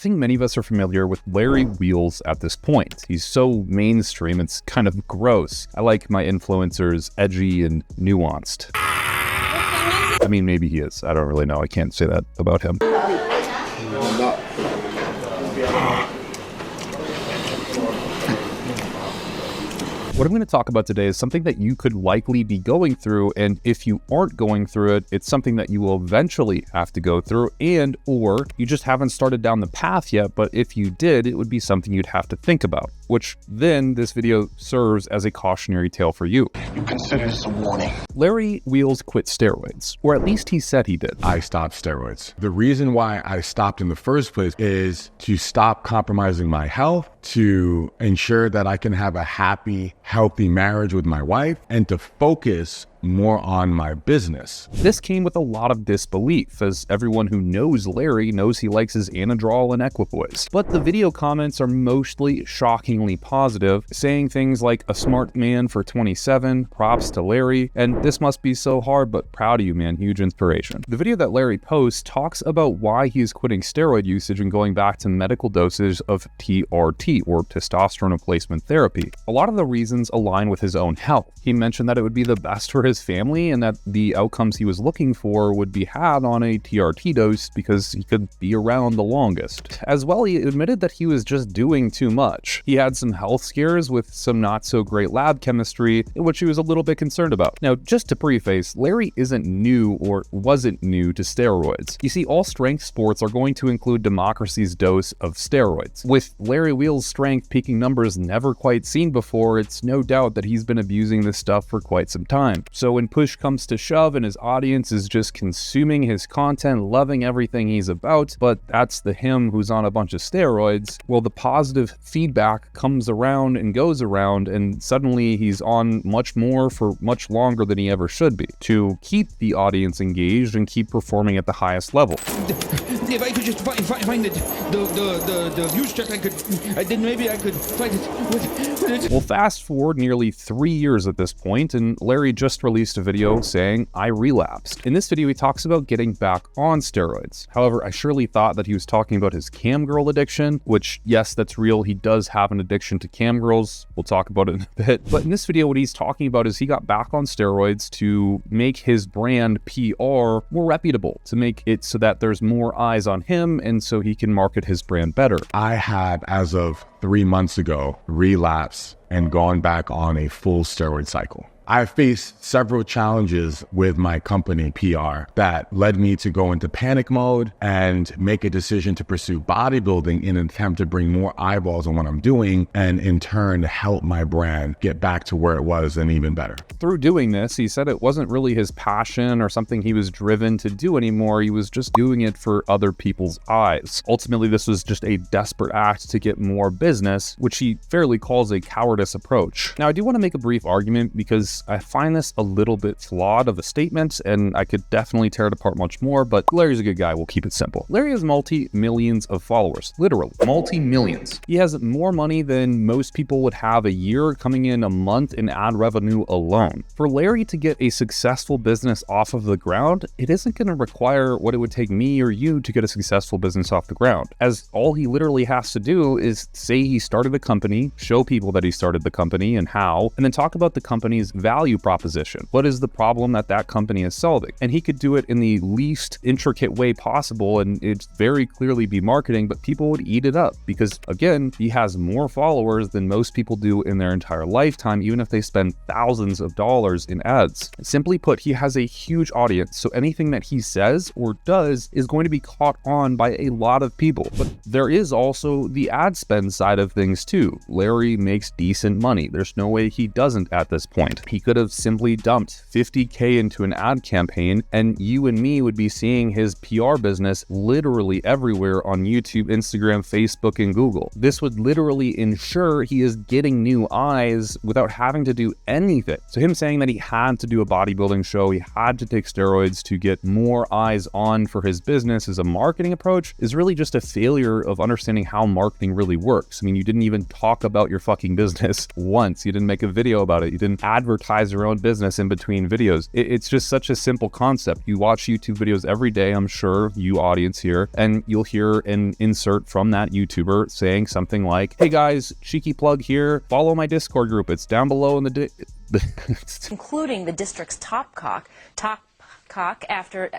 think many of us are familiar with Larry Wheels at this point. He's so mainstream, it's kind of gross. I like my influencers edgy and nuanced. I mean, maybe he is. I don't really know. I can't say that about him. What I'm going to talk about today is something that you could likely be going through, and if you aren't going through it, it's something that you will eventually have to go through, and or you just haven't started down the path yet, but if you did, it would be something you'd have to think about, which then this video serves as a cautionary tale for you. You consider this a warning. Larry Wheels quit steroids, or at least he said he did. I stopped steroids. The reason why I stopped in the first place is to stop compromising my health, to ensure that I can have a happy, healthy marriage with my wife, and to focus more on my business. This came with a lot of disbelief, as everyone who knows Larry knows he likes his Anadrol and equipoise. But the video comments are mostly shockingly positive, saying things like, "A smart man for 27, props to Larry," and "This must be so hard, but proud of you, man, huge inspiration." The video that Larry posts talks about why he is quitting steroid usage and going back to medical doses of TRT, or testosterone replacement therapy. A lot of the reasons align with his own health. He mentioned that it would be the best for his family and that the outcomes he was looking for would be had on a TRT dose because he could be around the longest. As well, he admitted that he was just doing too much. He had some health scares with some not so great lab chemistry, which he was a little bit concerned about. Now, just to preface, Larry isn't new or wasn't new to steroids. You see, all strength sports are going to include democracy's dose of steroids. With Larry Wheels' strength peaking numbers never quite seen before, it's no doubt that he's been abusing this stuff for quite some time. So when push comes to shove and his audience is just consuming his content, loving everything he's about, but that's the him who's on a bunch of steroids, well, the positive feedback comes around and goes around, and suddenly he's on much more for much longer than he ever should be, to keep the audience engaged and keep performing at the highest level. If I could just find the views check, then maybe I could find it with it. Well, fast forward nearly 3 years at this point, and Larry just released a video saying, "I relapsed." In this video, he talks about getting back on steroids. However, I surely thought that he was talking about his cam girl addiction, which, yes, that's real. He does have an addiction to cam girls. We'll talk about it in a bit. But in this video, what he's talking about is he got back on steroids to make his brand PR more reputable, to make it so that there's more eyes on him and so he can market his brand better. I had, as of 3 months ago, relapsed and gone back on a full steroid cycle. I faced several challenges with my company PR that led me to go into panic mode and make a decision to pursue bodybuilding in an attempt to bring more eyeballs on what I'm doing and in turn help my brand get back to where it was and even better. Through doing this, he said it wasn't really his passion or something he was driven to do anymore. He was just doing it for other people's eyes. Ultimately, this was just a desperate act to get more business, which he fairly calls a cowardice approach. Now, I do want to make a brief argument because I find this a little bit flawed of a statement, and I could definitely tear it apart much more, but Larry's a good guy. We'll keep it simple. Larry has multi-millions of followers, literally multi-millions. He has more money than most people would have a year, coming in a month in ad revenue alone. For Larry to get a successful business off of the ground, it isn't going to require what it would take me or you to get a successful business off the ground, as all he literally has to do is say he started a company, show people that he started the company and how, and then talk about the company's value proposition. What is the problem that that company is solving? And he could do it in the least intricate way possible, and it'd very clearly be marketing, but people would eat it up because, again, he has more followers than most people do in their entire lifetime, even if they spend thousands of dollars in ads. Simply put, he has a huge audience, so anything that he says or does is going to be caught on by a lot of people. But there is also the ad spend side of things too. Larry makes decent money. There's no way he doesn't at this point. He could have simply dumped $50K into an ad campaign, and you and me would be seeing his PR business literally everywhere on YouTube, Instagram, Facebook, and Google. This would literally ensure he is getting new eyes without having to do anything. So him saying that he had to do a bodybuilding show, he had to take steroids to get more eyes on for his business as a marketing approach is really just a failure of understanding how marketing really works. I mean, you didn't even talk about your fucking business once. You didn't make a video about it. You didn't advertise your own business in between videos. It's just such a simple concept. You watch YouTube videos every day, I'm sure, you audience here, and you'll hear an insert from that YouTuber saying something like, hey guys, cheeky plug here, follow my Discord group. It's down below in the including the district's top cop after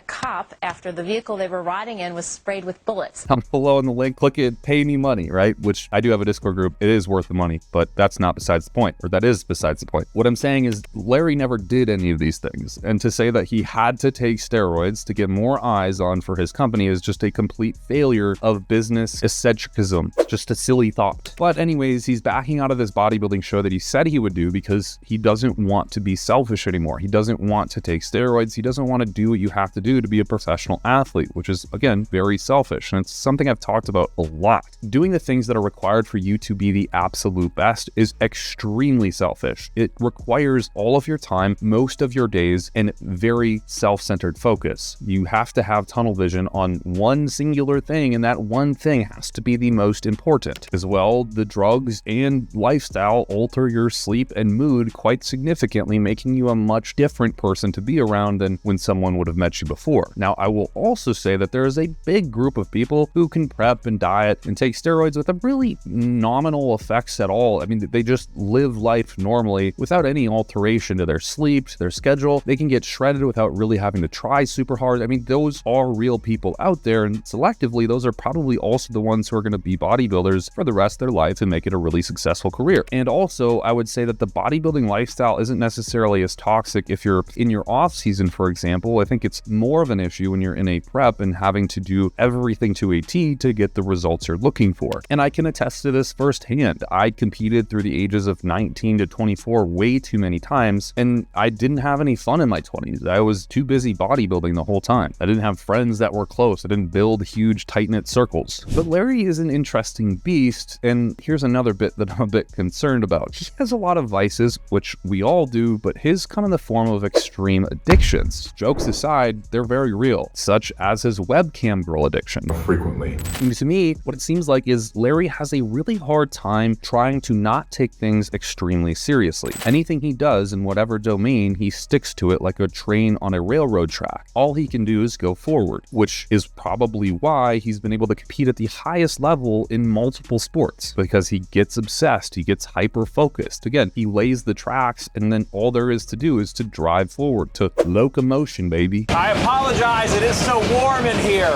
the vehicle they were riding in was sprayed with bullets. Down below in the link, click it, pay me money, right? Which I do have a Discord group. It is worth the money, but that's not besides the point, or that is besides the point. What I'm saying is Larry never did any of these things. And to say that he had to take steroids to get more eyes on for his company is just a complete failure of business eccentricism. It's just a silly thought. But anyways, he's backing out of this bodybuilding show that he said he would do because he doesn't want to be selfish anymore. He doesn't want to take steroids. He doesn't want to do what you have to do to be a professional athlete, which is, again, very selfish. And it's something I've talked about a lot. Doing the things that are required for you to be the absolute best is extremely selfish. It requires all of your time, most of your days, and very self-centered focus. You have to have tunnel vision on one singular thing, and that one thing has to be the most important. As well, the drugs and lifestyle alter your sleep and mood quite significantly, making you a much different person to be around than when someone would have met you before. Now, I will also say that there is a big group of people who can prep and diet and take steroids with a really nominal effects at all. I mean, they just live life normally without any alteration to their sleep, to their schedule. They can get shredded without really having to try super hard. I mean, those are real people out there, and selectively, those are probably also the ones who are going to be bodybuilders for the rest of their life and make it a really successful career. And also, I would say that the bodybuilding lifestyle isn't necessarily as toxic if you're in your off season, for example. I think it's more of an issue when you're in a prep and having to do everything to a T to get the results you're looking for. And I can attest to this firsthand. I competed through the ages of 19 to 24 way too many times, and I didn't have any fun in my 20s. I was too busy bodybuilding the whole time. I didn't have friends that were close. I didn't build huge, tight-knit circles. But Larry is an interesting beast, and here's another bit that I'm a bit concerned about. He has a lot of vices, which we all do, but his come in the form of extreme addictions. Jokes aside, they're very real, such as his webcam girl addiction. Frequently. And to me, what it seems like is Larry has a really hard time trying to not take things extremely seriously. Anything he does in whatever domain, he sticks to it like a train on a railroad track. All he can do is go forward, which is probably why he's been able to compete at the highest level in multiple sports, because he gets obsessed, he gets hyper-focused. Again, he lays the tracks, and then all there is to do is to drive forward, to locomotion, baby. I apologize, it is so warm in here.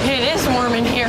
It is warm in here.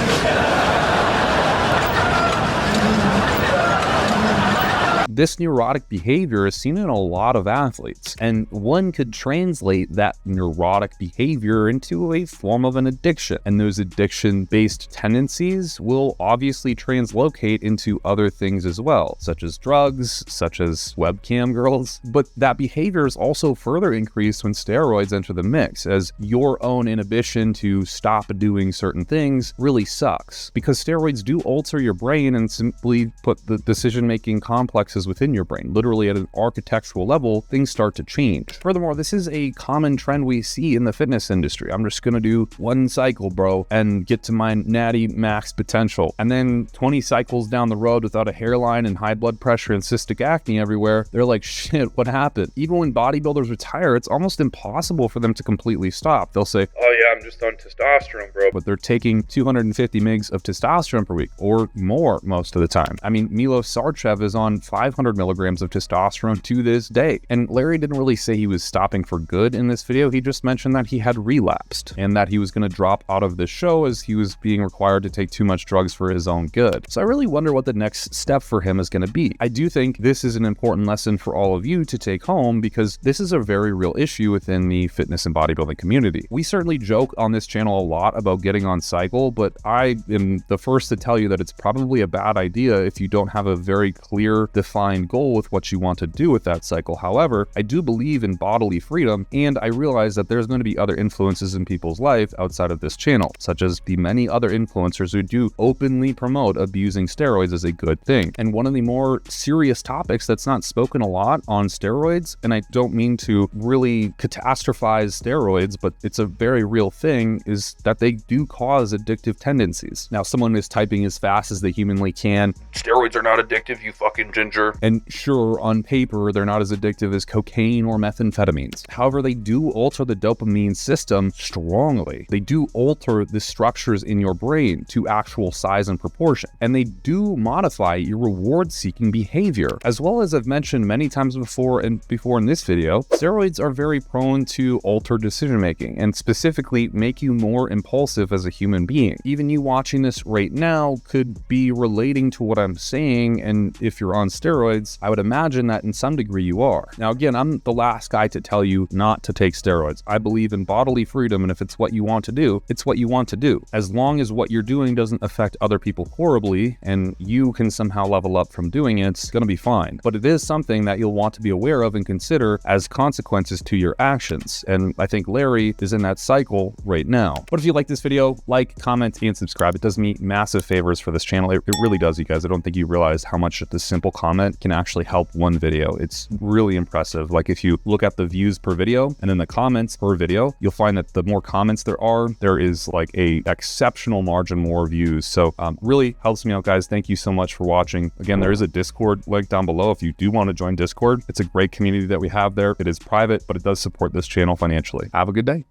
This neurotic behavior is seen in a lot of athletes, and one could translate that neurotic behavior into a form of an addiction. And those addiction-based tendencies will obviously translocate into other things as well, such as drugs, such as webcam girls. But that behavior is also further increased when steroids enter the mix, as your own inhibition to stop doing certain things really sucks, because steroids do alter your brain and simply put the decision-making complexes within your brain. Literally at an architectural level, things start to change. Furthermore, this is a common trend we see in the fitness industry. I'm just gonna do one cycle, bro, and get to my natty max potential. And then 20 cycles down the road without a hairline and high blood pressure and cystic acne everywhere, they're like, shit, what happened? Even when bodybuilders retire, it's almost impossible for them to completely stop. They'll say, oh yeah, I'm just on testosterone, bro. But they're taking 250 mgs of testosterone per week, or more most of the time. I mean, Milos Sarcev is on 500 milligrams of testosterone to this day. And Larry didn't really say he was stopping for good in this video. He just mentioned that he had relapsed and that he was going to drop out of the show as he was being required to take too much drugs for his own good. So I really wonder what the next step for him is going to be. I do think this is an important lesson for all of you to take home, because this is a very real issue within the fitness and bodybuilding community. We certainly joke on this channel a lot about getting on cycle, but I am the first to tell you that it's probably a bad idea if you don't have a very clear, defined goal with what you want to do with that cycle. However, I do believe in bodily freedom, and I realize that there's going to be other influences in people's life outside of this channel, such as the many other influencers who do openly promote abusing steroids as a good thing. And one of the more serious topics that's not spoken a lot on steroids, and I don't mean to really catastrophize steroids, but it's a very real real thing is that they do cause addictive tendencies. Now, someone is typing as fast as they humanly can, "Steroids are not addictive, you fucking ginger." And sure, on paper, they're not as addictive as cocaine or methamphetamines. However, they do alter the dopamine system strongly. They do alter the structures in your brain to actual size and proportion. And they do modify your reward-seeking behavior. As well as I've mentioned many times before in this video, steroids are very prone to alter decision-making and specifically make you more impulsive as a human being. Even you watching this right now could be relating to what I'm saying, and if you're on steroids, I would imagine that in some degree you are. Now again, I'm the last guy to tell you not to take steroids. I believe in bodily freedom, and if it's what you want to do, it's what you want to do. As long as what you're doing doesn't affect other people horribly, and you can somehow level up from doing it, it's gonna be fine. But it is something that you'll want to be aware of and consider as consequences to your actions. And I think Larry is in that cycle right now. But if you like this video, like, comment, and subscribe. It does me massive favors for this channel. It really does, you guys. I don't think you realize how much just a simple comment can actually help one video. It's really impressive. Like if you look at the views per video and then the comments per video, you'll find that the more comments there are, there is like a exceptional margin more views. So really helps me out, guys. Thank you so much for watching. Again, there is a Discord link down below if you do want to join Discord. It's a great community that we have there. It is private, but it does support this channel financially. Have a good day.